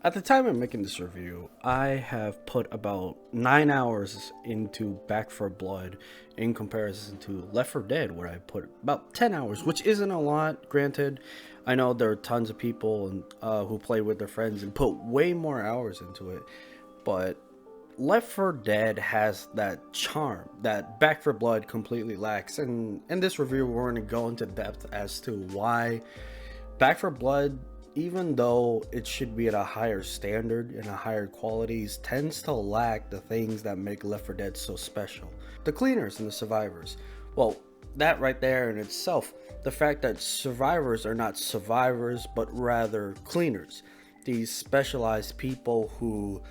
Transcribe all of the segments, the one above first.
At the time of making this review, I have put about 9 hours into Back 4 Blood in comparison to Left 4 Dead, where I put about 10 hours, which isn't a lot, granted. I know there are tons of people who play with their friends and put way more hours into it, but Left 4 Dead has that charm that Back 4 Blood completely lacks. And in this review, we're going to go into depth as to why Back 4 Blood, even though it should be at a higher standard and a higher qualities, tends to lack the things that make Left 4 Dead so special. The cleaners and the survivors. Well, that right there in itself, the fact that survivors are not survivors but rather cleaners. These specialized people who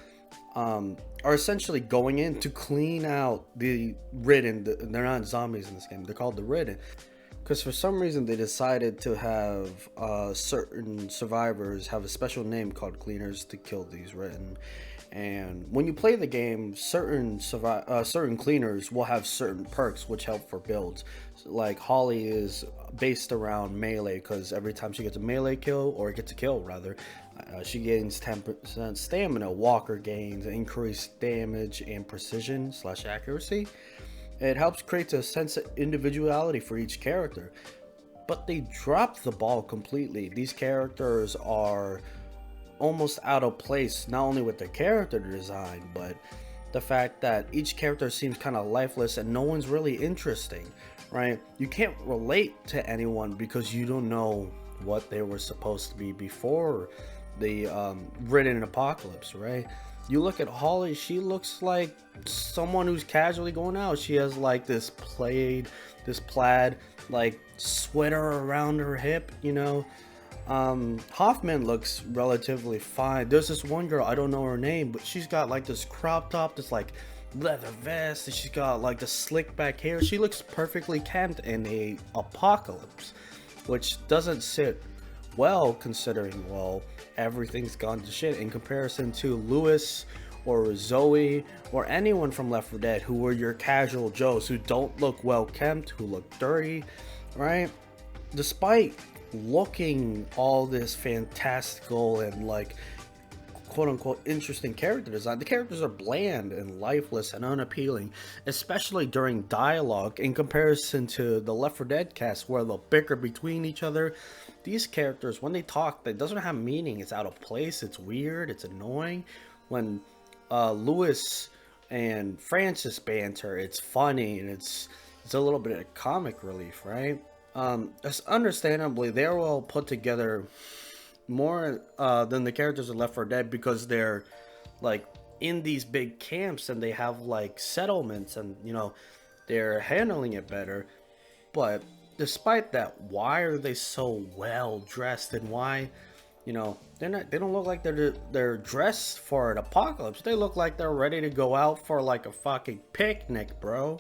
are essentially going in to clean out the Ridden. They're not zombies in this game, they're called the Ridden. Because for some reason they decided to have certain survivors have a special name called cleaners to kill these Ridden. And when you play the game, certain cleaners will have certain perks which help for builds. Like Holly is based around melee, because every time she gets a melee kill, or gets a kill rather, she gains 10% stamina. Walker gains increased damage and precision / accuracy. It helps create a sense of individuality for each character, but they dropped the ball completely. These characters are almost out of place, not only with the character design, but the fact that each character seems kind of lifeless and no one's really interesting, right? You can't relate to anyone because you don't know what they were supposed to be before the Ridden Apocalypse, right? You look at Holly, she looks like someone who's casually going out. She has like this plaid like sweater around her hip, you know. Hoffman looks relatively fine. There's this one girl, I don't know her name, but she's got like this crop top, this like leather vest, and she's got like the slick back hair. She looks perfectly kempt in a apocalypse, which doesn't sit well considering, well, everything's gone to shit in comparison to Lewis or Zoe or anyone from Left 4 Dead, who were your casual Joes who don't look well kempt, who look dirty, right? Despite looking all this fantastical and like quote unquote interesting character design, the characters are bland and lifeless and unappealing, especially during dialogue in comparison to the Left 4 Dead cast where they'll bicker between each other. These characters, when they talk, that doesn't have meaning. It's out of place, it's weird, it's annoying. When Lewis and Francis banter, it's funny and it's a little bit of comic relief, right? Understandably, they're well put together more than the characters of Left 4 Dead, because they're like in these big camps and they have like settlements and, you know, they're handling it better. But despite that, why are they so well dressed, and why, you know, they don't look like they're dressed for an apocalypse. They look like they're ready to go out for like a fucking picnic, bro.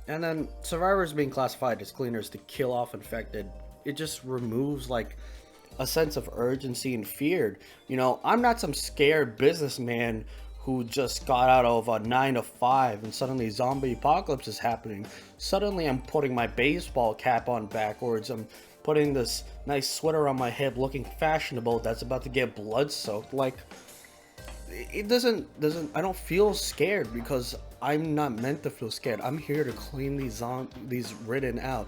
And then survivors being classified as cleaners to kill off infected, it just removes like a sense of urgency and fear. You know, I'm not some scared businessman who just got out of a 9 to 5 and suddenly zombie apocalypse is happening. Suddenly I'm putting my baseball cap on backwards. I'm putting this nice sweater on my head looking fashionable that's about to get blood soaked. Like, it doesn't I don't feel scared because I'm not meant to feel scared. I'm here to clean these Ridden out,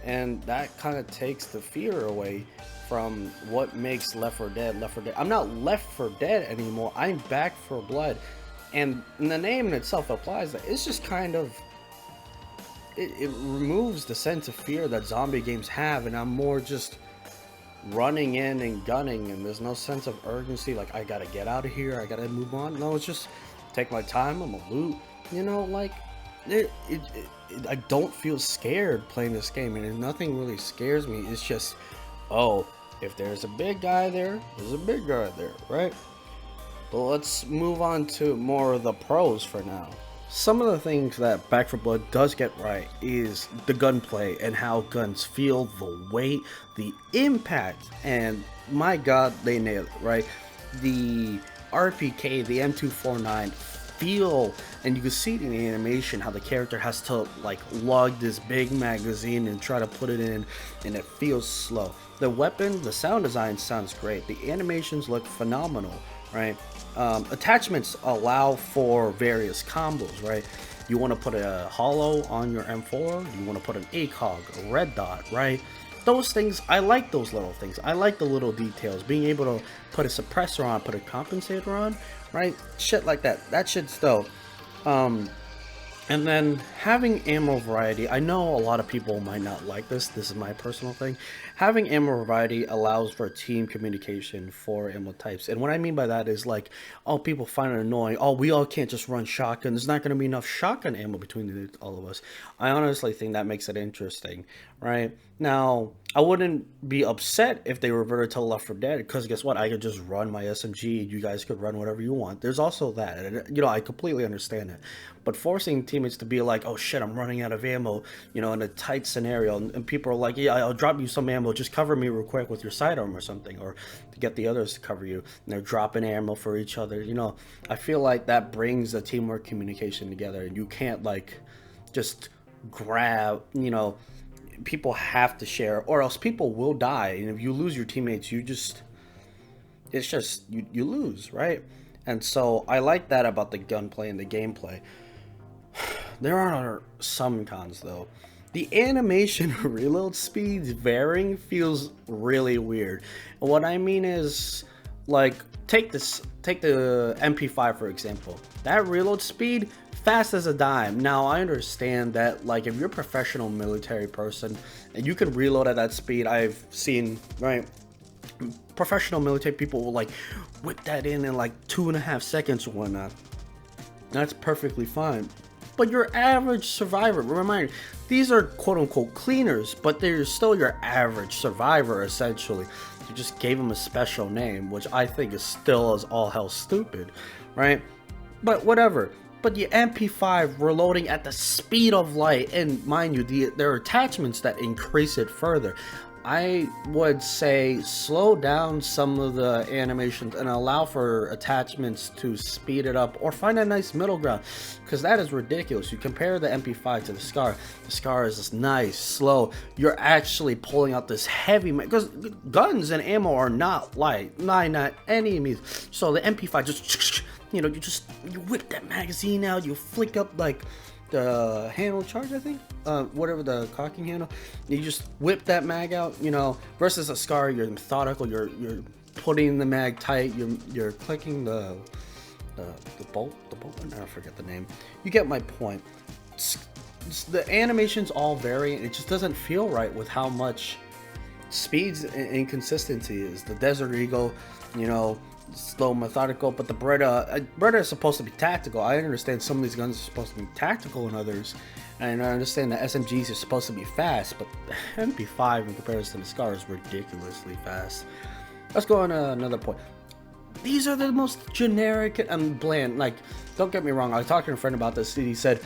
and that kind of takes the fear away from what makes Left 4 Dead Left 4 Dead. I'm not Left 4 Dead anymore. I'm Back 4 Blood, and the name in itself applies that. It's just kind of it removes the sense of fear that zombie games have, and I'm more just running in and gunning, and there's no sense of urgency like I gotta get out of here, I gotta move on. No, it's just take my time, I'm gonna loot, you know, like I don't feel scared playing this game, and nothing really scares me. It's just, oh, if there's a big guy there, there's a big guy there, right? But let's move on to more of the pros for now. Some of the things that Back 4 Blood does get right is the gunplay and how guns feel, the weight, the impact, and my god, they nailed it, right? The RPK, the M249, feel, and you can see it in the animation how the character has to like lug this big magazine and try to put it in, and it feels slow. The weapon, the sound design sounds great. The animations look phenomenal, right? Attachments allow for various combos, right? You want to put a hollow on your M4, you want to put an ACOG, a red dot, right? Those things, I like those little things. I like the little details. Being able to put a suppressor on, put a compensator on, right? Shit like that. That shit's dope. And then having ammo variety, I know a lot of people might not like this. This is my personal thing. Having ammo variety allows for team communication for ammo types. And what I mean by that is like, oh, people find it annoying. Oh, we all can't just run shotgun. There's not going to be enough shotgun ammo between all of us. I honestly think that makes it interesting, right? Now, I wouldn't be upset if they reverted to Left 4 Dead, because guess what? I could just run my SMG. You guys could run whatever you want. There's also that. And, you know, I completely understand it. But forcing teammates to be like, oh shit, I'm running out of ammo, you know, in a tight scenario, and people are like, yeah, I'll drop you some ammo, just cover me real quick with your sidearm or something, or to get the others to cover you, and they're dropping ammo for each other, you know. I feel like that brings the teamwork communication together, and you can't like just grab, you know, people have to share, or else people will die, and if you lose your teammates, you just, it's just, you lose, right? And so I like that about the gunplay and the gameplay. There are some cons though. The animation reload speeds varying feels really weird. And what I mean is, like, take the MP5 for example. That reload speed, fast as a dime. Now I understand that, like, if you're a professional military person and you can reload at that speed, I've seen, right, professional military people will like whip that in like 2.5 seconds or whatnot. That's perfectly fine. But your average survivor, remind, these are quote-unquote cleaners, but they're still your average survivor, essentially. You just gave them a special name, which I think is still as all hell stupid, right? But whatever. But the MP5 reloading at the speed of light, and mind you, there are attachments that increase it further. I would say slow down some of the animations and allow for attachments to speed it up, or find a nice middle ground, because that is ridiculous. You compare the MP5 to the SCAR. The SCAR is just nice, slow. You're actually pulling out this heavy, because guns and ammo are not light, not any means. So the MP5 just, you know, you whip that magazine out, you flick up like the handle charge, I think, whatever, the cocking handle, you just whip that mag out, you know, versus a SCAR, you're methodical, you're putting the mag tight, you're clicking the bolt, I forget the name. You get my point. The animations all vary, and it just doesn't feel right with how much speeds and inconsistency is. The Desert Eagle, you know, slow, methodical, but the Beretta is supposed to be tactical. I understand some of these guns are supposed to be tactical and others, and I understand that SMGs are supposed to be fast, but the MP5 in comparison to the SCAR is ridiculously fast. Let's go on to another point. These are the most generic and bland. Like, don't get me wrong, I talked to a friend about this, he said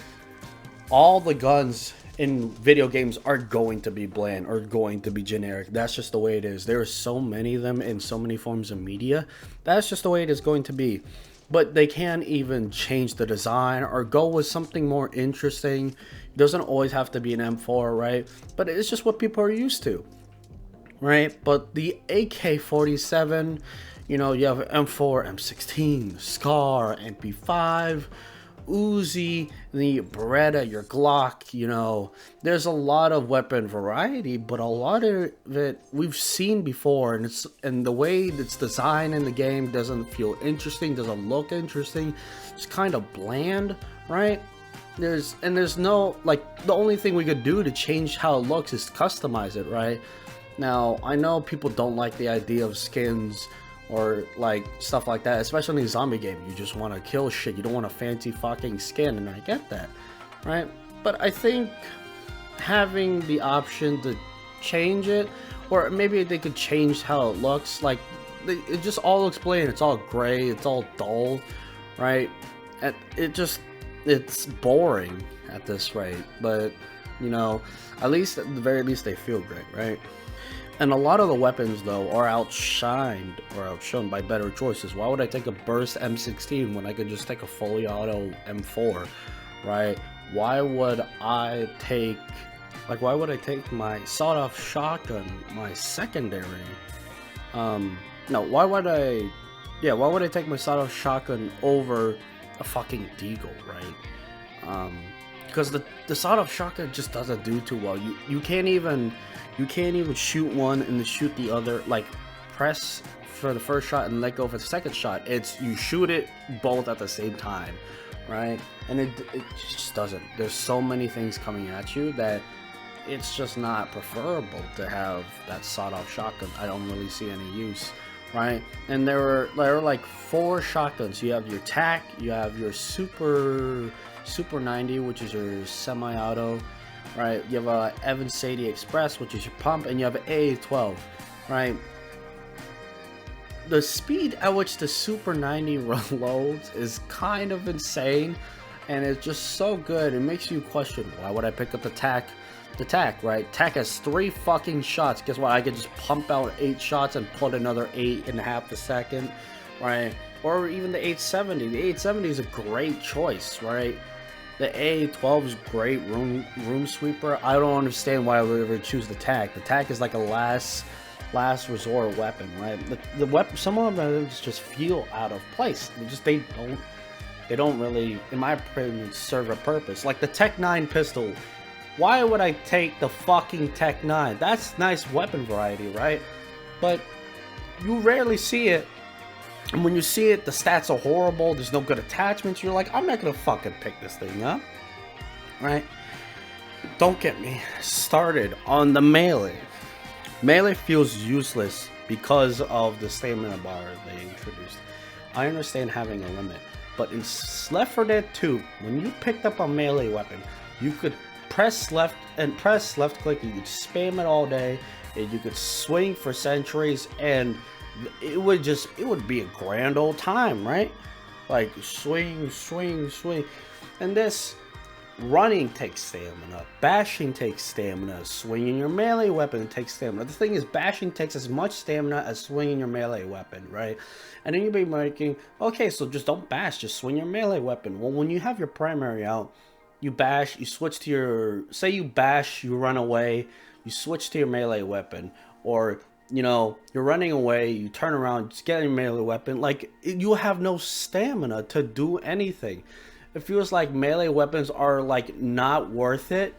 all the guns in video games are going to be bland or going to be generic. That's just the way it is. There are so many of them in so many forms of media. That's just the way it is going to be. But they can even change the design or go with something more interesting. It doesn't always have to be an M4, right? But it's just what people are used to, right? But the AK-47, you know, you have M4, M16, SCAR, MP5, Uzi, the Beretta, your Glock, you know, there's a lot of weapon variety, but a lot of it we've seen before, and the way it's designed in the game doesn't feel interesting, doesn't look interesting. It's kind of bland, right? There's no, like, the only thing we could do to change how it looks is customize it, right? Now, I know people don't like the idea of skins or like stuff like that, especially in a zombie game. You just want to kill shit, you don't want a fancy fucking skin, and I get that, right? But I think having the option to change it, or maybe they could change how it looks, like it just all looks bland, it's all gray, it's all dull, right? And it's boring at this rate. But you know, at the very least they feel great, right? And a lot of the weapons, though, are outshined or outshone by better choices. Why would I take a burst M16 when I could just take a fully auto M4, right? Why would I take, why would I take my sawed-off shotgun, my secondary? No, why would I take my sawed-off shotgun over a fucking deagle, right? Because the sawed-off shotgun just doesn't do too well. You can't even shoot one and then shoot the other, like press for the first shot and let go for the second shot. It's you shoot it both at the same time, right? And it just doesn't. There's so many things coming at you that it's just not preferable to have that sawed-off shotgun. I don't really see any use, right? And there are like 4 shotguns. You have your TAC, you have your Super 90, which is your semi-auto, right? You have a Evans Sadie Express, which is your pump, and you have an A12, right? The speed at which the Super 90 reloads is kind of insane, and it's just so good. It makes you question, why would I pick up the TAC? The TAC, right? TAC has 3 fucking shots. Guess what? I could just pump out 8 shots and put another 8 in half a second, right? Or even the 870. The 870 is a great choice, right? The A12 is great room sweeper. I don't understand why I would ever choose the TAC. The TAC is like a last resort weapon, right? The weapon, some of them just feel out of place. They don't really, in my opinion, serve a purpose. Like the Tech 9 pistol. Why would I take the fucking Tech 9? That's nice weapon variety, right? But you rarely see it. And when you see it, the stats are horrible. There's no good attachments. You're like, I'm not gonna fucking pick this thing up, right? Don't get me started on the melee. Melee feels useless because of the stamina bar they introduced. I understand having a limit, but in Left 4 Dead 2, when you picked up a melee weapon, you could press left click, you could spam it all day, and you could swing for centuries, and it would be a grand old time, right? Like swing. And this running takes stamina, bashing takes stamina, swinging your melee weapon takes stamina. The thing is, bashing takes as much stamina as swinging your melee weapon, right? And then you'd be making, okay, so just don't bash, just swing your melee weapon. Well, when you have your primary out, you bash, you switch to your, say you bash, you run away, you switch to your melee weapon, or you're running away, you turn around, just get your melee weapon. Like, you have no stamina to do anything. It feels like melee weapons are like not worth it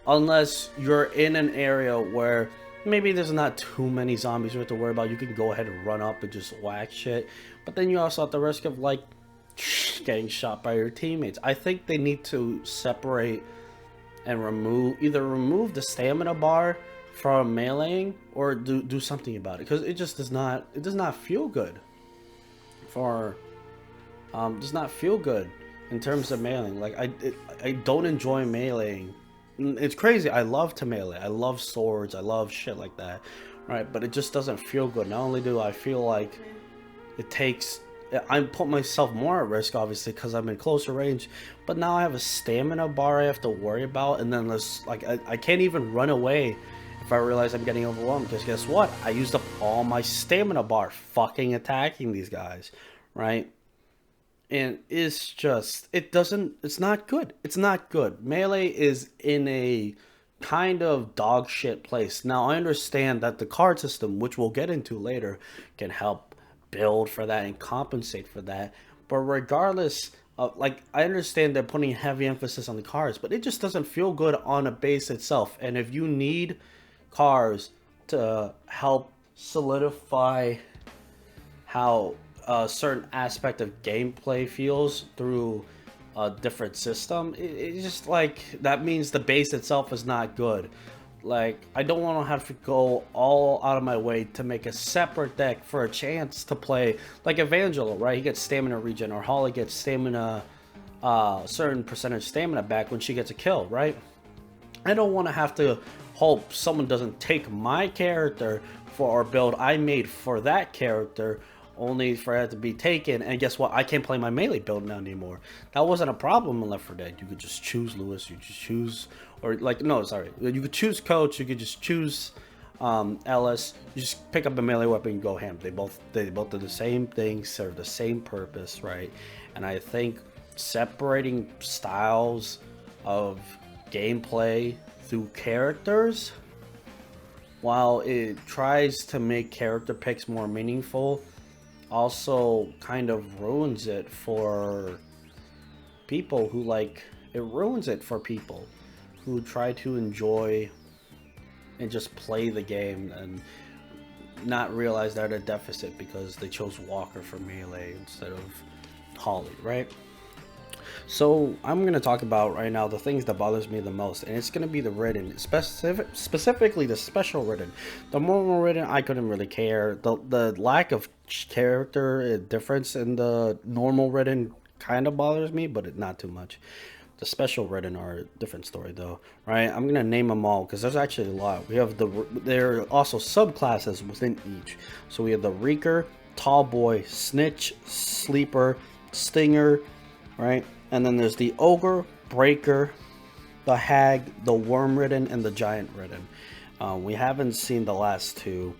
unless you're in an area where maybe there's not too many zombies you have to worry about. You can go ahead and run up and just whack shit, but then you also have the risk of like getting shot by your teammates. I think they need to separate and remove the stamina bar from meleeing, or do something about it, because it just does not feel good in terms of meleeing. Like I don't enjoy meleeing. It's crazy. I love to melee. I love swords. I love shit like that, right? But it just doesn't feel good. Not only do I feel like I put myself more at risk, obviously, because I'm in closer range, but now I have a stamina bar I have to worry about, and then there's like I can't even run away if I realize I'm getting overwhelmed, because guess what? I used up all my stamina bar fucking attacking these guys, right? And it's not good. It's not good. Melee is in a kind of dog shit place. Now, I understand that the card system, which we'll get into later, can help build for that and compensate for that. But regardless of, like, I understand they're putting heavy emphasis on the cards, but it just doesn't feel good on a base itself. And if you need cars to help solidify how a certain aspect of gameplay feels through a different system, it's just like, that means the base itself is not good. Like, I don't want to have to go all out of my way to make a separate deck for a chance to play, like Evangelo, right? He gets stamina regen, or Holly gets stamina, certain percentage stamina back when she gets a kill, right? I don't want to have to hope someone doesn't take my character for a build I made for that character, only for it to be taken, and guess what? I can't play my melee build now anymore. That wasn't a problem in Left 4 Dead. You could just choose Lewis, you just choose, or like, no, sorry, you could choose Coach, you could just choose Ellis, you just pick up a melee weapon and go ham. They both do the same thing, serve the same purpose, right? And I think separating styles of gameplay through characters, while it tries to make character picks more meaningful, also kind of ruins it for people who it ruins it for people who try to enjoy and just play the game and not realize they're at a deficit because they chose Walker for melee instead of Holly, right? So I'm going to talk about right now the things that bothers me the most, and it's going to be the Ridden, specifically the special Ridden. The normal Ridden, I couldn't really care. The lack of character difference in the normal Ridden kind of bothers me, but not too much. The special Ridden are a different story though, right? I'm gonna name them all because there's actually a lot. We have there are also subclasses within each. So we have the Reeker, Tall Boy, Snitch, Sleeper, Stinger, right? And then there's the Ogre, Breaker, the Hag, the Worm Ridden, and the Giant Ridden. We haven't seen the last two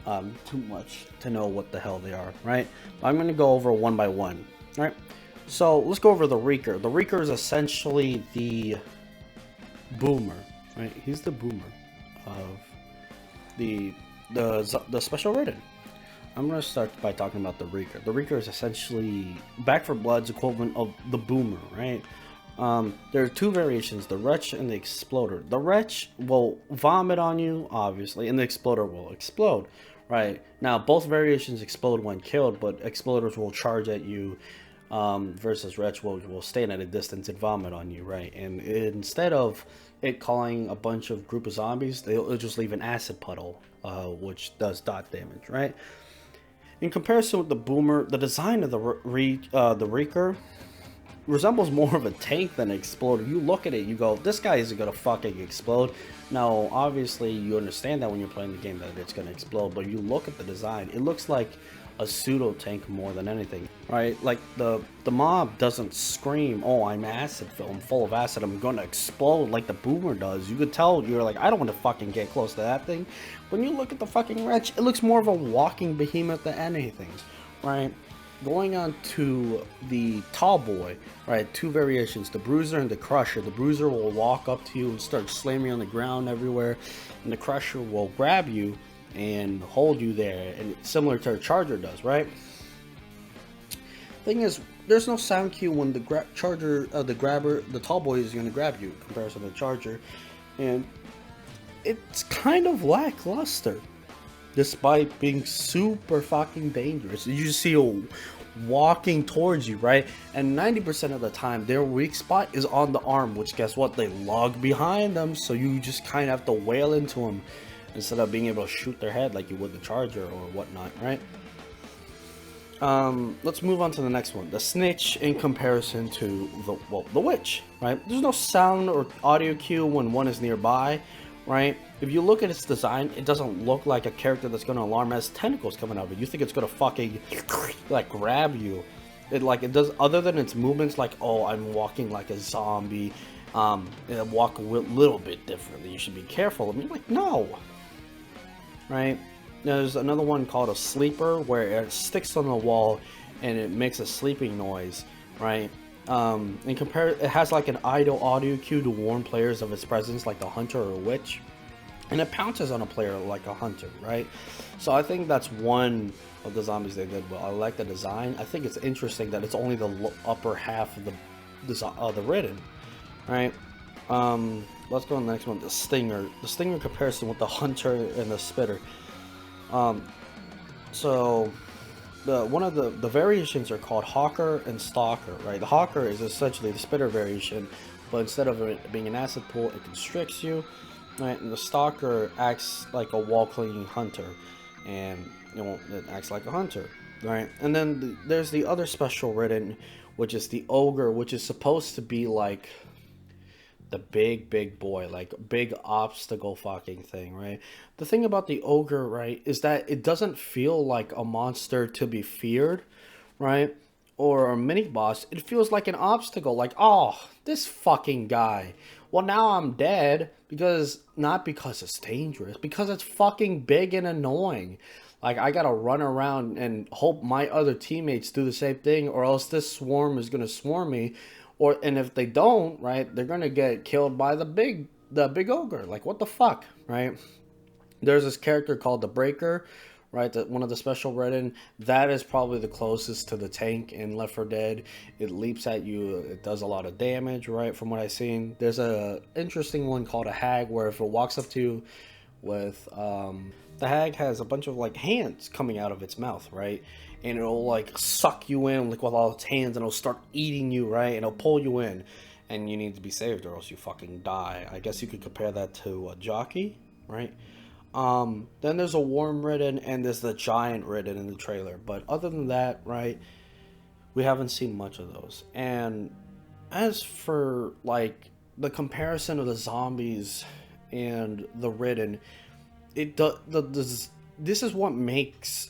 too much to know what the hell they are, right? But I'm gonna go over one by one, right? So let's go over the Reeker. The Reeker is essentially the boomer, right? He's the boomer of the special Ridden. I'm gonna start by talking about the Reeker. The Reeker is essentially Back 4 Blood's equivalent of the boomer, right? There are two variations, the Wretch and the Exploder. The Wretch will vomit on you, obviously, and the Exploder will explode, right? Now, both variations explode when killed, but Exploders will charge at you, versus Wretch will stand at a distance and vomit on you, right? And instead of it calling a bunch of group of zombies, it'll just leave an acid puddle, which does dot damage, right? In comparison with the Boomer, the design of the Reeker resembles more of a tank than an exploder. You look at it, you go, this guy isn't gonna fucking explode. Now, obviously, you understand that when you're playing the game that it's gonna explode, but you look at the design, it looks like a pseudo tank more than anything, right? Like the mob doesn't scream, oh, I'm full of acid, I'm gonna explode like the Boomer does. You could tell, you're like, I don't want to fucking get close to that thing. When you look at the fucking Wretch, it looks more of a walking behemoth than anything, right? Going on to the Tall Boy, right? Two variations, the Bruiser and the Crusher. The Bruiser will walk up to you and start slamming on the ground everywhere, and the Crusher will grab you and hold you there, and similar to a Charger does, right? Thing is, there's no sound cue when the the Tall Boy is going to grab you in comparison to the Charger, and it's kind of lackluster, despite being super fucking dangerous. You just see a walking towards you, right? And 90% of the time, their weak spot is on the arm, which guess what? They log behind them, so you just kind of have to wail into them instead of being able to shoot their head like you would the Charger or whatnot, right? Let's move on to the next one. The Snitch in comparison to the Witch, right? There's no sound or audio cue when one is nearby, right? If you look at its design, it doesn't look like a character that's going to alarm. It has tentacles coming out of it. You think it's going to fucking like grab you. It does, other than its movements, like, oh, I'm walking like a zombie, it walk a little bit differently. You should be careful. I mean, like, no. Right? There's another one called a Sleeper where it sticks on the wall and it makes a sleeping noise, right? It has like an idle audio cue to warn players of its presence, like a hunter or a witch, and it pounces on a player like a hunter, right? So I think that's one of the zombies they did well. I like the design. I think it's interesting that it's only the upper half of the Ridden, right? Let's go on the next one, the Stinger. The Stinger comparison with the Hunter and the Spitter. So one of the variations are called Hawker and Stalker, right? The Hawker is essentially the Spitter variation, but instead of it being an acid pool, it constricts you, right? And the Stalker acts like a wall-clinging hunter, and it acts like a hunter, right? And then there's the other special Ridden, which is the Ogre, which is supposed to be like the big boy, like big obstacle fucking thing, right? The thing about the Ogre, right, is that it doesn't feel like a monster to be feared, right? Or a mini boss. It feels like an obstacle, like, oh, this fucking guy. Well, now I'm dead because not because it's dangerous, because it's fucking big and annoying. Like I gotta run around and hope my other teammates do the same thing, or else this swarm is gonna swarm me, or and if they don't, right, they're gonna get killed by the big ogre. Like what the fuck, right? There's this character called the Breaker, right? That one of the special Redden. That is probably the closest to the tank in Left 4 Dead. It leaps at you. It does a lot of damage, right? From what I've seen. There's a interesting one called a Hag, where if it walks up to you with the Hag has a bunch of like hands coming out of its mouth, right? And it'll like suck you in like with all its hands, and it'll start eating you, right? And it'll pull you in, and you need to be saved or else you fucking die. I guess you could compare that to a jockey, right? Then there's a Worm Ridden and there's the Giant Ridden in the trailer. But other than that, right, we haven't seen much of those. And as for like the comparison of the zombies and the Ridden, this is what makes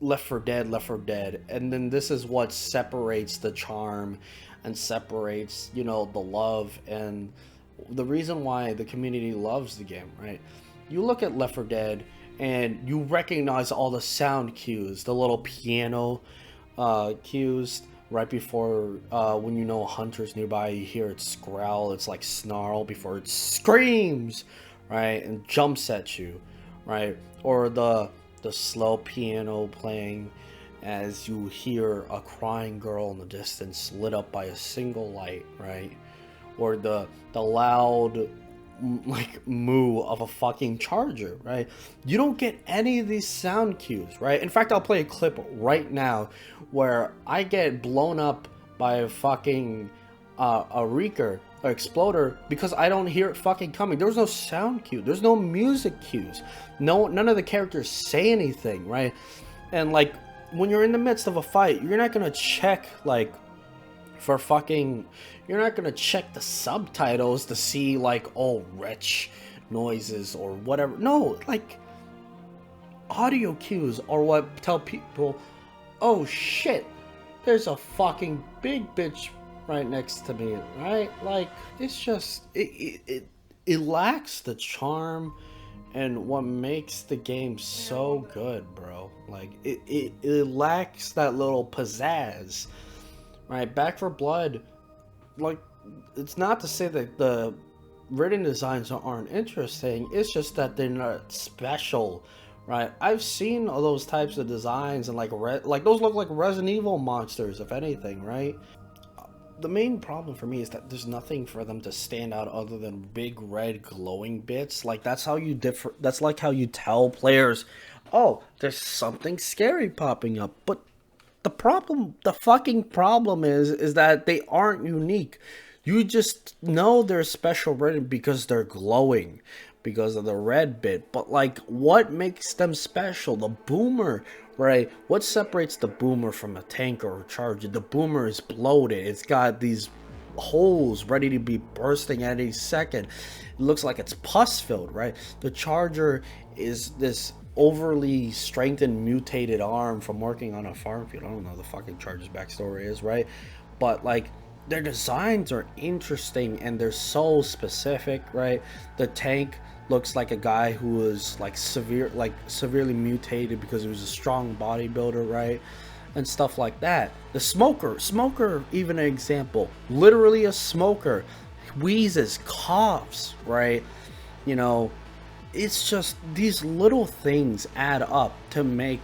Left 4 Dead Left 4 Dead, and then this is what separates the charm and separates, you know, the love and the reason why the community loves the game, right? You look at Left 4 Dead and you recognize all the sound cues, the little piano cues right before when you know a hunter's nearby, you hear it growl, it's like snarl before it screams, right, and jumps at you, right? Or the slow piano playing as you hear a crying girl in the distance lit up by a single light, right? Or the loud like moo of a fucking charger, right? You don't get any of these sound cues, right? In fact, I'll play a clip right now where I get blown up by a fucking a reeker, or exploder, because I don't hear it fucking coming. There's no sound cue, there's no music cues, none of the characters say anything, right? And like when you're in the midst of a fight, you're not gonna check like for fucking, you're not gonna check the subtitles to see like, oh, wretch noises or whatever. No, like audio cues are what tell people, oh shit, there's a fucking big bitch right next to me, right? Like it's just it lacks the charm and what makes the game so good, bro. Like it lacks that little pizzazz, right? Back 4 Blood, like, it's not to say that the written designs aren't interesting, it's just that they're not special, right? I've seen all those types of designs and like those look like Resident Evil monsters, if anything, right? The main problem for me is that there's nothing for them to stand out other than big red glowing bits. Like that's how you that's like how you tell players, oh, there's something scary popping up. But the fucking problem is that they aren't unique. You just know they're special red because they're glowing, because of the red bit. But like, what makes them special? The boomer, right? What separates the boomer from a tank or a charger? The boomer is bloated. It's got these holes ready to be bursting at any second. It looks like it's pus filled, right? The charger is this overly strengthened mutated arm from working on a farm field. I don't know the fucking Charger's backstory is, right? But like, their designs are interesting and they're so specific, right? The tank looks like a guy who was like severely mutated because he was a strong bodybuilder, right? And stuff like that. The smoker, even an example, literally a smoker, wheezes, coughs, right? You know, it's just these little things add up to make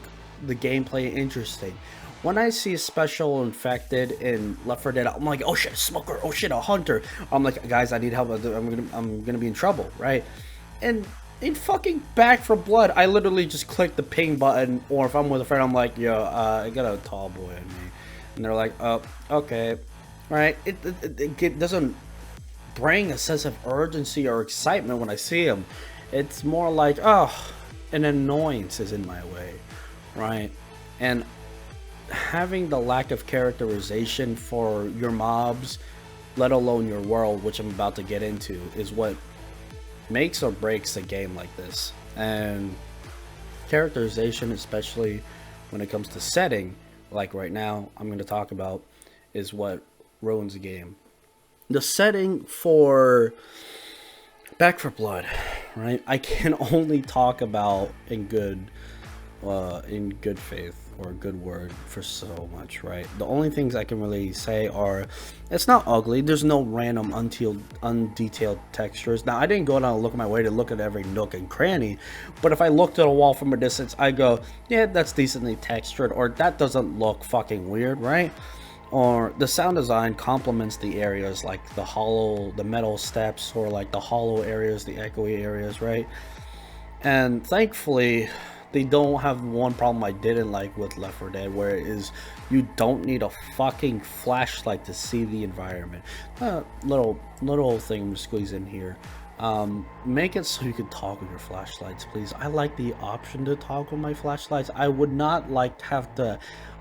the gameplay interesting. When I see a special infected in Left 4 Dead, I'm like, oh shit, a smoker, oh shit, a hunter. I'm like, guys, I need help. I'm gonna be in trouble, right? And in fucking Back 4 Blood, I literally just click the ping button, or if I'm with a friend, I'm like, yo, I got a tall boy in me, and they're like, oh, okay, right? It doesn't bring a sense of urgency or excitement when I see him. It's more like, oh, an annoyance is in my way, right? And having the lack of characterization for your mobs, let alone your world, which I'm about to get into, is what makes or breaks a game like this. And characterization, especially when it comes to setting, like right now I'm going to talk about, is what ruins a game. The setting for Back for Blood, right? I can only talk about in good faith or good word for so much, right? The only things I can really say are it's not ugly. There's no random undetailed textures. Now, I didn't go down and look at my way to look at every nook and cranny, but if I looked at a wall from a distance, I go, yeah, that's decently textured, or that doesn't look fucking weird, right? Or the sound design complements the areas like the metal steps, or like the hollow areas, the echoey areas, right? And thankfully, they don't have one problem I didn't like with Left 4 Dead, where it is you don't need a fucking flashlight to see the environment. Little thing I'm gonna squeeze in here. Make it so you can talk with your flashlights, please. I like the option to talk with my flashlights. I would not like to have to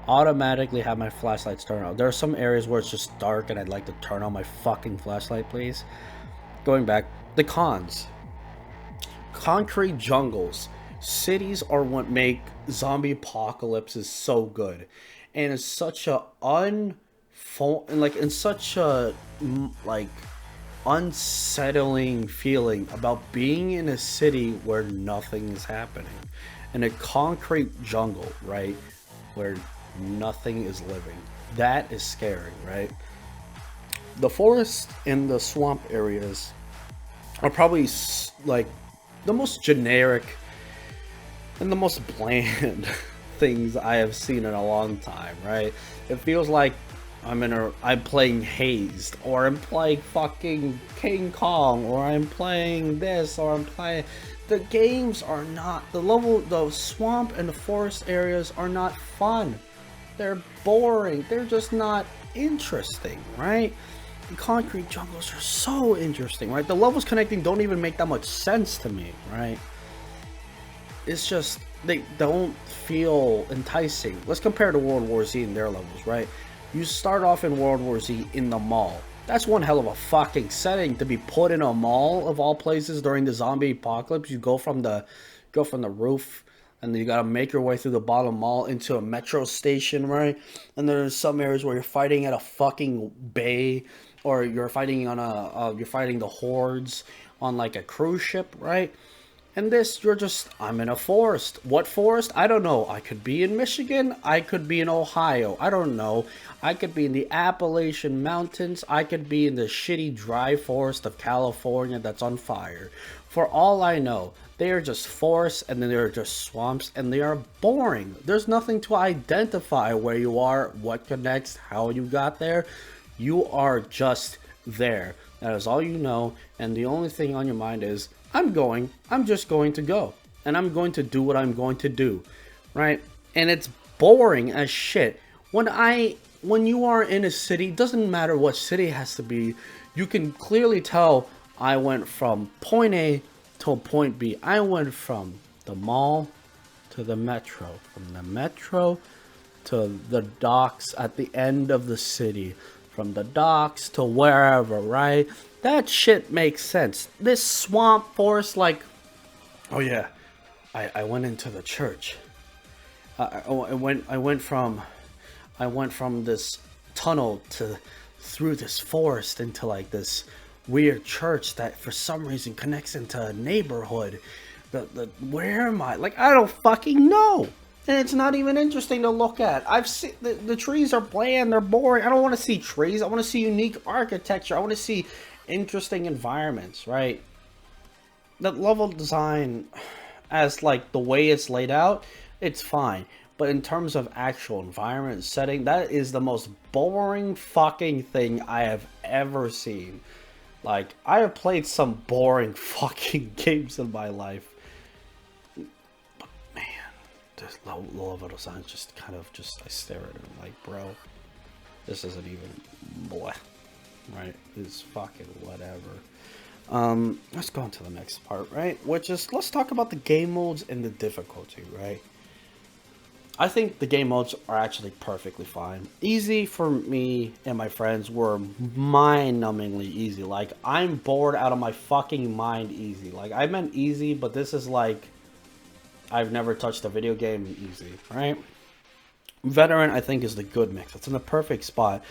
automatically have my flashlights turn on. There are some areas where it's just dark and I'd like to turn on my fucking flashlight, please. Going back, the cons. Concrete jungles. Cities are what make zombie apocalypses so good, and it's such a unsettling feeling about being in a city where nothing is happening, in a concrete jungle, right, where nothing is living. That is scary, right? The forest and the swamp areas are probably like the most generic and the most bland things I have seen in a long time, right? It feels like I'm playing Hazed, or I'm playing fucking King Kong, or I'm playing this, or I'm playing... The games are not... The swamp and the forest areas are not fun. They're boring. They're just not interesting, right? The concrete jungles are so interesting, right? The levels connecting don't even make that much sense to me, right? It's just, they don't feel enticing. Let's compare to World War Z and their levels, right? You start off in World War Z in the mall. That's one hell of a fucking setting to be put in a mall of all places during the zombie apocalypse. You go from the roof, and then you gotta make your way through the bottom mall into a metro station, right? And there's some areas where you're fighting at a fucking bay, or you're fighting on you're fighting the hordes on like a cruise ship, right? And this, I'm in a forest. What forest? I don't know. I could be in Michigan. I could be in Ohio. I don't know. I could be in the Appalachian Mountains. I could be in the shitty dry forest of California that's on fire. For all I know, they are just forests, and then they are just swamps, and they are boring. There's nothing to identify where you are, what connects, how you got there. You are just there. That is all you know, and the only thing on your mind is, I'm just going to go, and I'm going to do what I'm going to do, right? And it's boring as shit. When you are in a city, doesn't matter what city it has to be, you can clearly tell I went from point A to point B. I went from the mall to the metro, from the metro to the docks at the end of the city, from the docks to wherever, right? That shit makes sense. This swamp forest, like, oh yeah, I went into the church. I went from this tunnel through this forest into like this weird church that for some reason connects into a neighborhood. Where am I? Like, I don't fucking know. And it's not even interesting to look at. I've seen the trees are bland, they're boring. I don't want to see trees. I want to see unique architecture. I want to see interesting environments, right? The level design, as like the way it's laid out, it's fine. But in terms of actual environment setting, that is the most boring fucking thing I have ever seen. Like, I have played some boring fucking games in my life. But man, this level design just kind of I stare at it like, bro, this isn't even blah. Right, it's fucking whatever. Let's go on to the next part, right? Which is, let's talk about the game modes and the difficulty, right? I think the game modes are actually perfectly fine. Easy for me and my friends were mind-numbingly easy. Like, I'm bored out of my fucking mind easy. Like, I meant easy, but this is like, I've never touched a video game easy, right? Veteran, I think, is the good mix. It's in the perfect spot.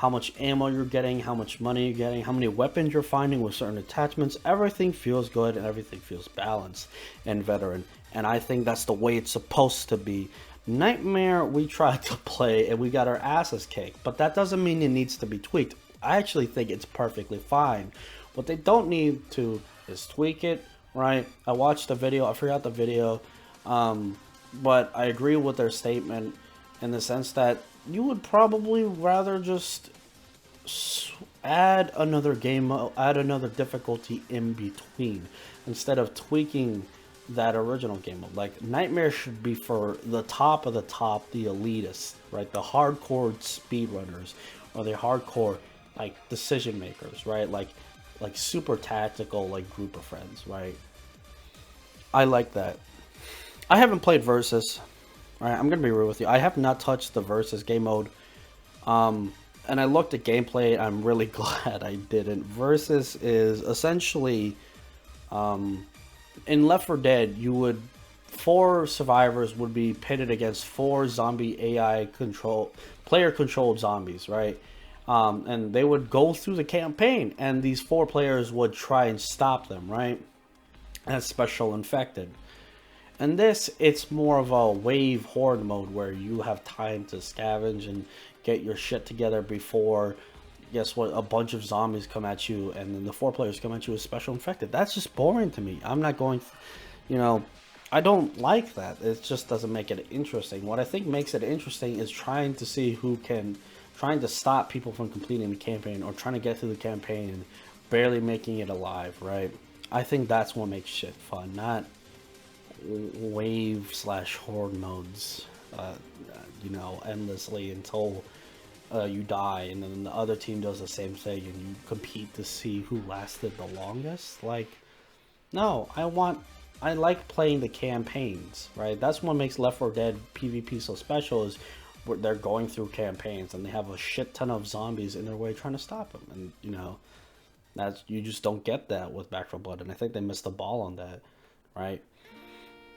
how much ammo you're getting, how much money you're getting, how many weapons you're finding with certain attachments. Everything feels good and everything feels balanced in Veteran. And I think that's the way it's supposed to be. Nightmare, we tried to play and we got our asses kicked, but that doesn't mean it needs to be tweaked. I actually think it's perfectly fine. What they don't need to is tweak it, right? I watched the video, I forgot the video, but I agree with their statement in the sense that you would probably rather just add another game, add another difficulty in between instead of tweaking that original game mode. Like, Nightmare should be for the top of the top, the elitists, right? The hardcore speedrunners or the hardcore like decision makers, right? Like super tactical, like group of friends, right? I like that. I haven't played Versus. Right, I'm gonna be real with you. I have not touched the Versus game mode, and I looked at gameplay. I'm really glad I didn't. Versus is essentially, in Left 4 Dead, you would 4 survivors would be pitted against 4 zombie AI player controlled zombies, right? And they would go through the campaign, and these 4 players would try and stop them, right? As special infected. And this, it's more of a wave horde mode where you have time to scavenge and get your shit together before, guess what, a bunch of zombies come at you and then the 4 players come at you as special infected. That's just boring to me. I'm not going, you know, I don't like that. It just doesn't make it interesting. What I think makes it interesting is trying to see trying to stop people from completing the campaign or trying to get through the campaign and barely making it alive, right? I think that's what makes shit fun, not wave / horde modes, you know, endlessly until you die, and then the other team does the same thing and you compete to see who lasted the longest. Like, no, I like playing the campaigns, right? That's what makes Left 4 Dead PvP so special, is they're going through campaigns and they have a shit ton of zombies in their way trying to stop them, and you know, you just don't get that with Back 4 Blood, and I think they missed the ball on that, right?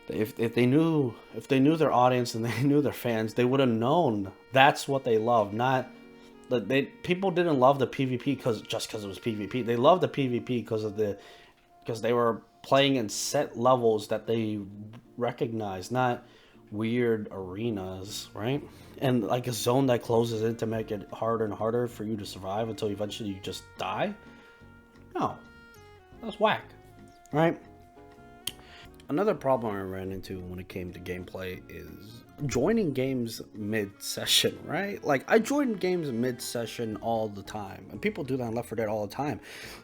If they knew their audience and they knew their fans, they would have known that's what they love. Not that people didn't love the PvP just because it was PvP. They loved the PvP because they were playing in set levels that they recognized, not weird arenas, right? And like a zone that closes in to make it harder and harder for you to survive until eventually you just die. No, that's whack, right? Another problem I ran into when it came to gameplay is joining games mid-session, right? Like, I join games mid-session all the time, and people do that in Left 4 Dead all the time.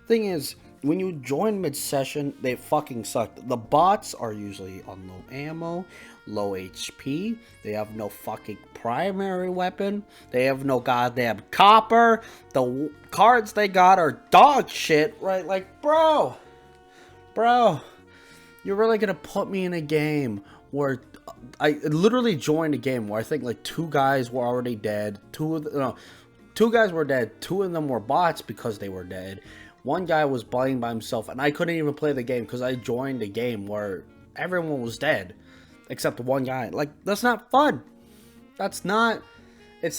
Thing is, when you join mid-session, they fucking suck. The bots are usually on low ammo, low HP, they have no fucking primary weapon, they have no goddamn copper, the cards they got are dog shit, right? Like, bro, you're really gonna put me in a game where I literally joined a game where I think like 2 guys were already dead. 2 guys were dead. 2 of them were bots because they were dead. 1 guy was playing by himself, and I couldn't even play the game because I joined a game where everyone was dead except 1 guy. Like, that's not fun. It's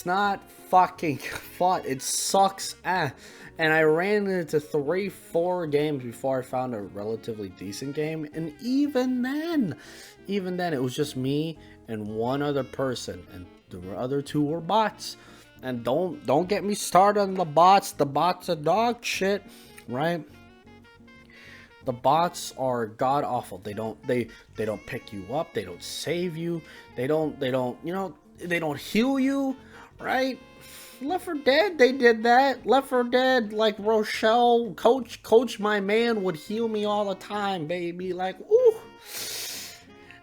not fucking fun. It sucks ass. And I ran into 3-4 games before I found a relatively decent game. And even then, it was just me and 1 other person. And the other 2 were bots. And don't get me started on the bots. The bots are dog shit, right? The bots are god awful. They don't pick you up. They don't save you. They don't heal you, right? Left 4 Dead, they did that. Left 4 Dead, like Rochelle, Coach my man would heal me all the time, baby. Like, ooh.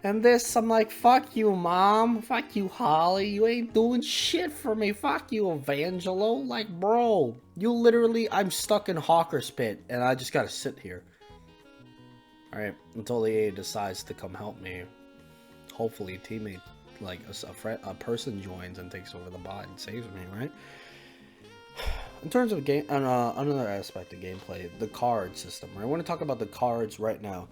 And this, I'm like, fuck you, Mom. Fuck you, Holly. You ain't doing shit for me. Fuck you, Evangelo. Like, bro, you literally, I'm stuck in Hawker's Pit, and I just gotta sit here. Alright, until the AA decides to come help me. Hopefully a teammate, like a person joins and takes over the bot and saves me, right? In terms of game, another aspect of gameplay, the card system, right? I want to talk about the cards right now.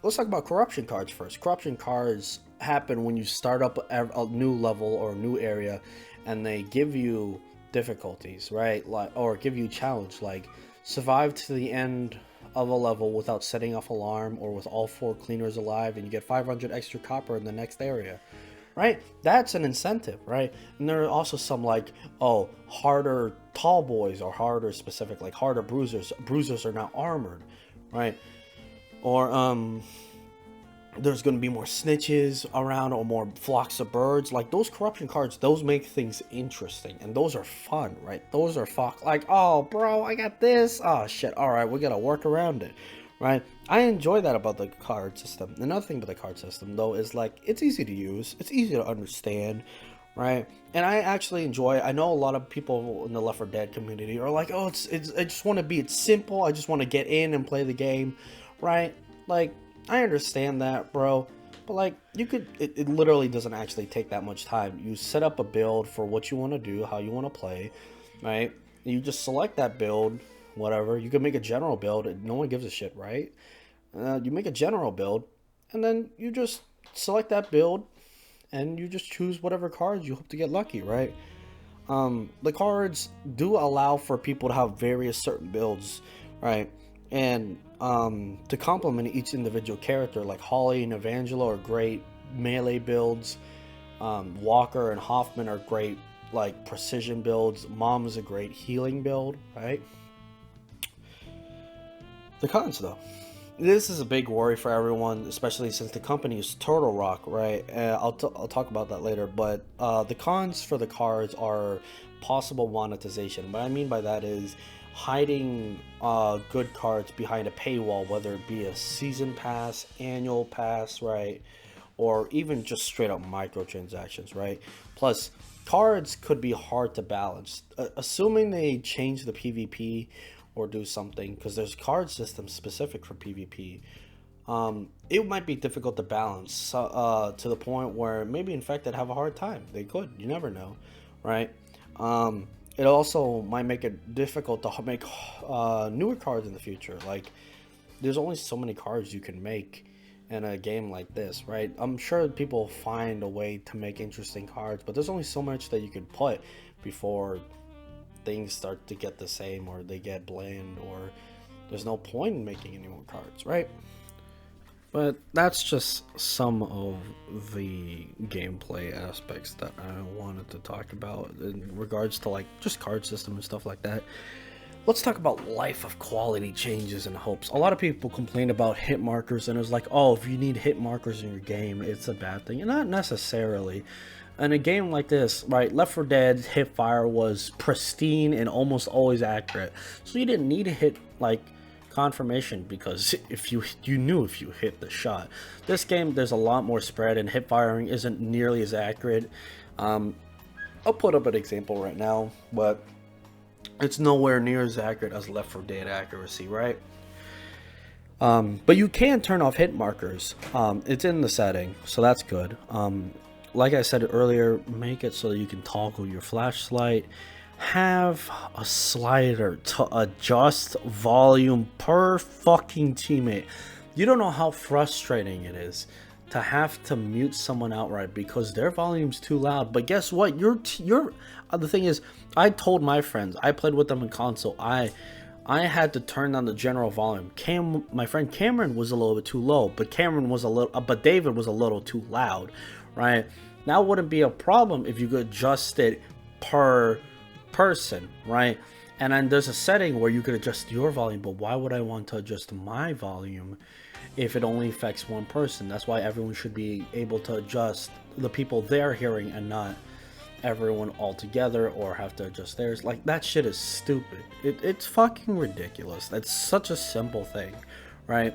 Let's talk about corruption cards first. Corruption cards happen when you start up a new level or a new area, and they give you difficulties, right? Like, or give you a challenge, like survive to the end of a level without setting off alarm or with all 4 cleaners alive, and you get 500 extra copper in the next area, right? That's an incentive, right? And there are also some like, oh, harder tall boys or harder specific, like harder bruisers. Bruisers are now armored, right? Or there's going to be more snitches around or more flocks of birds. Like those corruption cards, those make things interesting and those are fun, right? Those are like, oh bro, I got this, oh shit, all right, we gotta work around it, right? I enjoy that about the card system. Another thing about the card system though is like it's easy to use, it's easy to understand, right? And I actually enjoy, I know a lot of people in the Left 4 Dead community are like, oh, it's I just want to be, it's simple, I just want to get in and play the game, right? Like, I understand that, bro, but like you could, it literally doesn't actually take that much time. You set up a build for what you want to do, how you want to play, right? You just select that build, whatever. You can make a general build, no one gives a shit, right? You make a general build, and then you just select that build, and you just choose whatever cards you hope to get lucky, right? The cards do allow for people to have various certain builds, right? And to complement each individual character, like Holly and Evangelo are great melee builds. Walker and Hoffman are great like precision builds. Mom is a great healing build, right? The cons though. This is a big worry for everyone, especially since the company is Turtle Rock, right? I'll talk about that later, but the cons for the cards are possible monetization. What I mean by that is hiding good cards behind a paywall, whether it be a season pass, annual pass, right? Or even just straight up microtransactions, right? Plus, cards could be hard to balance. Assuming they change the PvP or do something, because there's card systems specific for PvP, it might be difficult to balance to the point where maybe Infected have a hard time. They could, you never know, right? It also might make it difficult to make newer cards in the future. Like, there's only so many cards you can make in a game like this, right? I'm sure people find a way to make interesting cards, but there's only so much that you can put before things start to get the same, or they get bland, or there's no point in making any more cards, right? But that's just some of the gameplay aspects that I wanted to talk about in regards to like just card system and stuff like that. Let's talk about life of quality changes and hopes. A lot of people complain about hit markers, and it's like, oh, if you need hit markers in your game, it's a bad thing. And not necessarily. In a game like this, right, Left 4 Dead hipfire was pristine and almost always accurate. So you didn't need to hit like confirmation, because if you knew if you hit the shot. This game, there's a lot more spread and hip firing isn't nearly as accurate. I'll put up an example right now, but it's nowhere near as accurate as Left 4 Dead accuracy, right? But you can turn off hit markers. It's in the setting, so that's good. Like I said earlier, make it so that you can toggle your flashlight. Have a slider to adjust volume per fucking teammate. You don't know how frustrating it is to have to mute someone outright because their volume's too loud. But guess what? The thing is, I told my friends, I played with them in console, I had to turn down the general volume. My friend Cameron was a little bit too low, but David was a little too loud, right? That wouldn't be a problem if you could adjust it per person, right? And then there's a setting where you could adjust your volume, but why would I want to adjust my volume if it only affects one person? That's why everyone should be able to adjust the people they're hearing and not everyone all together, or have to adjust theirs. Like, that shit is stupid. It's fucking ridiculous. That's such a simple thing, right?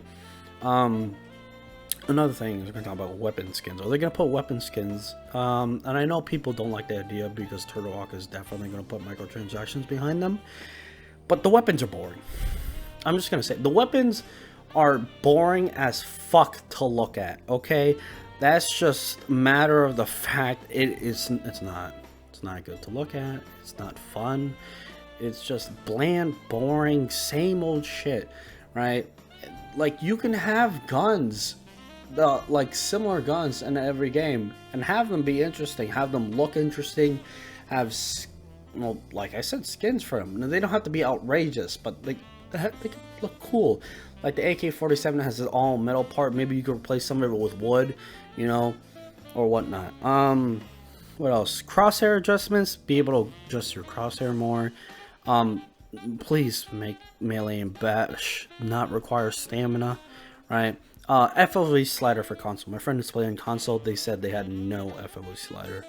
Another thing is, we're gonna talk about weapon skins. Are they gonna put weapon skins? And I know people don't like the idea because Turtle Rock is definitely gonna put microtransactions behind them, but the weapons are boring. I'm just gonna say the weapons are boring as fuck to look at. Okay, that's just a matter of the fact. It's not good to look at. It's not fun. It's just bland, boring, same old shit, right? Like, you can have guns, like similar guns in every game, and have them be interesting, have them look interesting, have well, like I said, skins for them. They don't have to be outrageous, but they can look cool. Like the AK-47 has an all metal part. Maybe you could replace some of it with wood, you know, or whatnot. What else? Crosshair adjustments. Be able to adjust your crosshair more. Please make melee and bash not require stamina, right? FOV slider for console. My friend is playing console. They said they had no FOV slider.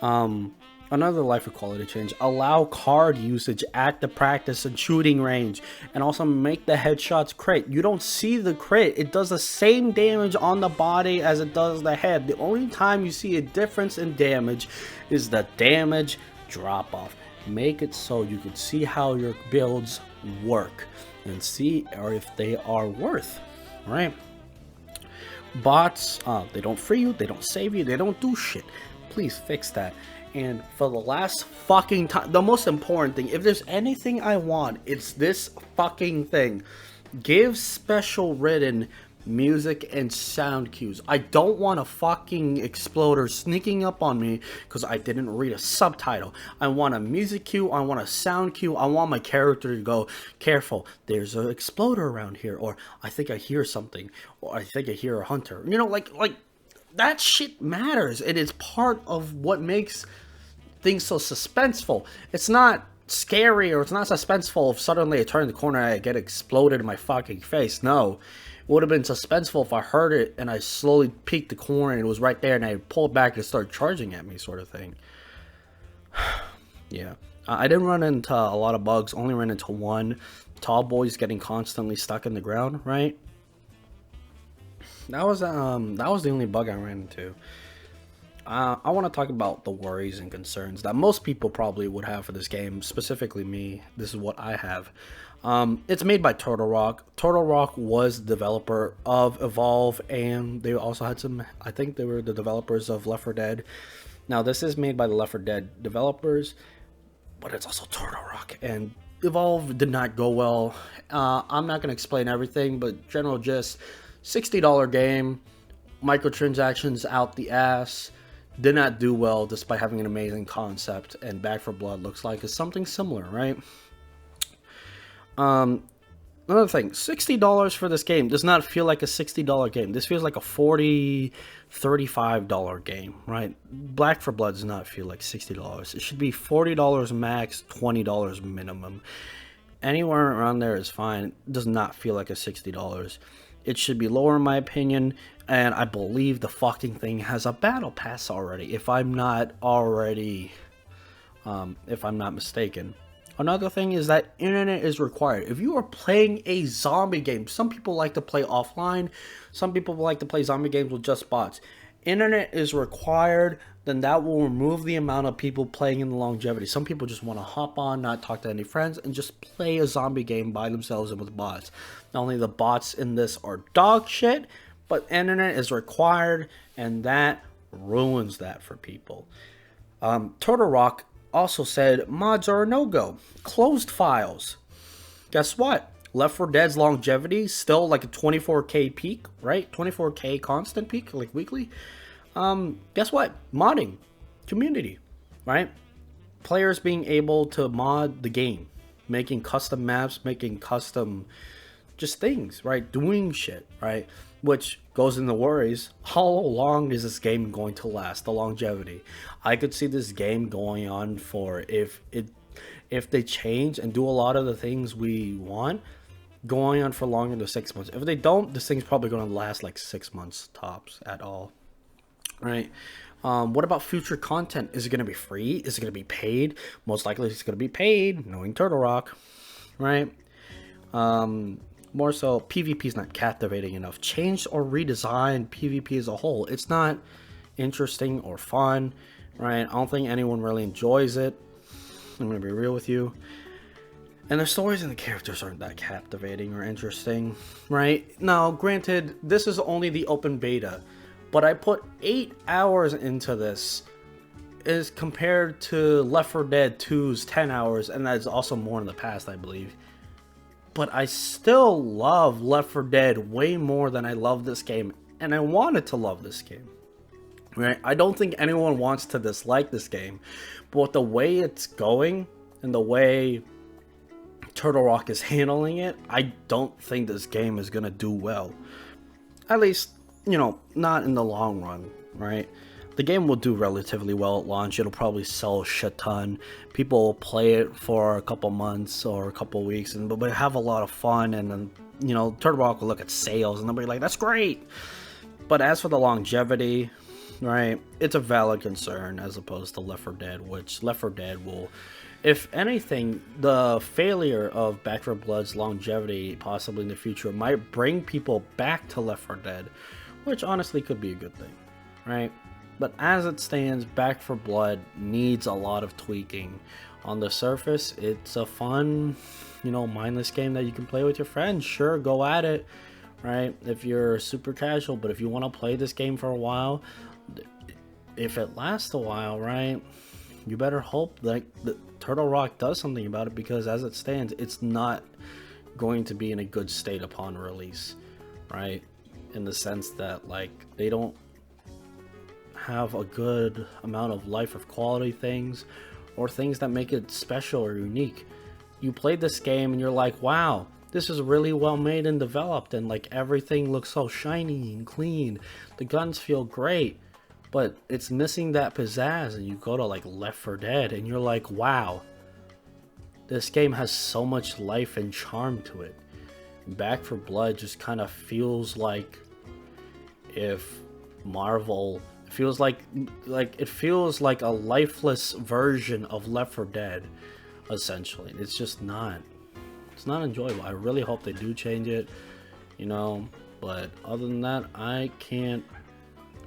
Another life equality change: allow card usage at the practice and shooting range, and also make the headshots crit. You don't see the crit. It does the same damage on the body as it does the head. The only time you see a difference in damage is the damage drop off. Make it so you can see how your builds work and see or if they are worth, right? Bots, they don't free you, they don't save you, they don't do shit. Please fix that. And for the last fucking time, the most important thing, if there's anything I want, it's this fucking thing. Give special written music and sound cues. I don't want a fucking exploder sneaking up on me because I didn't read a subtitle. I want a music cue, I want a sound cue, I want my character to go, careful, there's an exploder around here, or I think I hear something, or I think I hear a hunter. You know, like that shit matters. It is part of what makes things so suspenseful. It's not scary or it's not suspenseful if suddenly I turn the corner and I get exploded in my fucking face. No. It would have been suspenseful if I heard it and I slowly peeked the corner and it was right there and I pulled back and started charging at me, sort of thing. Yeah. I didn't run into a lot of bugs, only ran into one. Tall boys getting constantly stuck in the ground, right? That was the only bug I ran into. I want to talk about the worries and concerns that most people probably would have for this game, specifically me. This is what I have. It's made by Turtle Rock. Turtle Rock was the developer of Evolve, and they also had some, I think they were the developers of Left 4 Dead. Now, this is made by the Left 4 Dead developers, but it's also Turtle Rock, and Evolve did not go well. I'm not going to explain everything, but general gist, $60 game, microtransactions out the ass, did not do well despite having an amazing concept, and Back 4 Blood looks like it's something similar, right? Another thing, $60 for this game does not feel like a $60 game. This feels like a $40, $35 game, right? Back 4 Blood does not feel like $60. It should be $40 max, $20 minimum. Anywhere around there is fine. It does not feel like a $60. It should be lower in my opinion, and I believe the fucking thing has a battle pass already, if I'm not mistaken. Another thing is that internet is required. If you are playing a zombie game, some people like to play offline, some people like to play zombie games with just bots. Internet is required, then that will remove the amount of people playing in the longevity. Some people just want to hop on, not talk to any friends, and just play a zombie game by themselves and with bots. Not only the bots in this are dog shit, but internet is required, and that ruins that for people. Turtle Rock also said mods are a no-go. Closed files. Guess what? Left 4 Dead's longevity still like a 24k peak, right? 24k constant peak, like weekly. Guess what? Modding. Community, right? Players being able to mod the game. Making custom maps, making custom just things, right? Doing shit, right? Which goes into worries. How long is this game going to last? The longevity. I could see this game going on for, if they change and do a lot of the things we want, going on for longer than 6 months. If they don't, this thing's probably going to last like 6 months tops at all, right? What about future content? Is it going to be free? Is it going to be paid? Most likely it's going to be paid, knowing Turtle Rock, right? More so, PvP is not captivating enough. Change or redesign PvP as a whole. It's not interesting or fun, right? I don't think anyone really enjoys it. I'm going to be real with you. And the stories and the characters aren't that captivating or interesting, right? Now, granted, this is only the open beta, but I put 8 hours into this as compared to Left 4 Dead 2's 10 hours, and that's also more in the past, I believe. But I still love Left 4 Dead way more than I love this game, and I wanted to love this game, right? I don't think anyone wants to dislike this game, but with the way it's going and the way Turtle Rock is handling it, I don't think this game is gonna do well. At least, not in the long run, right? The game will do relatively well at launch. It'll probably sell a shit ton. People will play it for a couple months or a couple weeks, and but have a lot of fun. And then, Turtle Rock will look at sales, and they'll be like, "That's great." But as for the longevity, right, it's a valid concern as opposed to Left 4 Dead, which Left 4 Dead will, if anything, the failure of Back 4 Blood's longevity possibly in the future might bring people back to Left 4 Dead, which honestly could be a good thing, right? But as it stands, Back 4 Blood needs a lot of tweaking. On the surface, it's a fun, mindless game that you can play with your friends. Sure, go at it, right? If you're super casual, but if you want to play this game for a while, if it lasts a while, right, you better hope that the Turtle Rock does something about it, because as it stands, it's not going to be in a good state upon release, right? In the sense that, like, they don't have a good amount of life of quality things or things that make it special or unique. You played this game and you're like, wow, this is really well made and developed, and like everything looks so shiny and clean. The guns feel great, but it's missing that pizzazz. And you go to like Left 4 Dead and you're like, wow, this game has so much life and charm to it. Back 4 Blood just kind of feels like if Marvel feels like it feels like a lifeless version of Left 4 Dead, essentially. It's just not. It's not enjoyable. I really hope they do change it, but other than that, I can't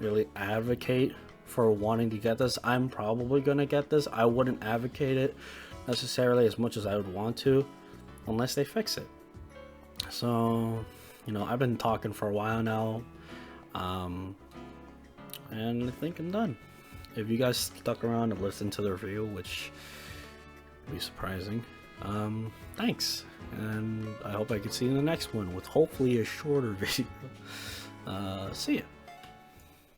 really advocate for wanting to get this. I'm probably gonna get this. I wouldn't advocate it necessarily as much as I would want to, unless they fix it. So, I've been talking for a while now, and I think I'm done. If you guys stuck around and listened to the review, which would be surprising, thanks, and I hope I can see you in the next one with hopefully a shorter video. See ya.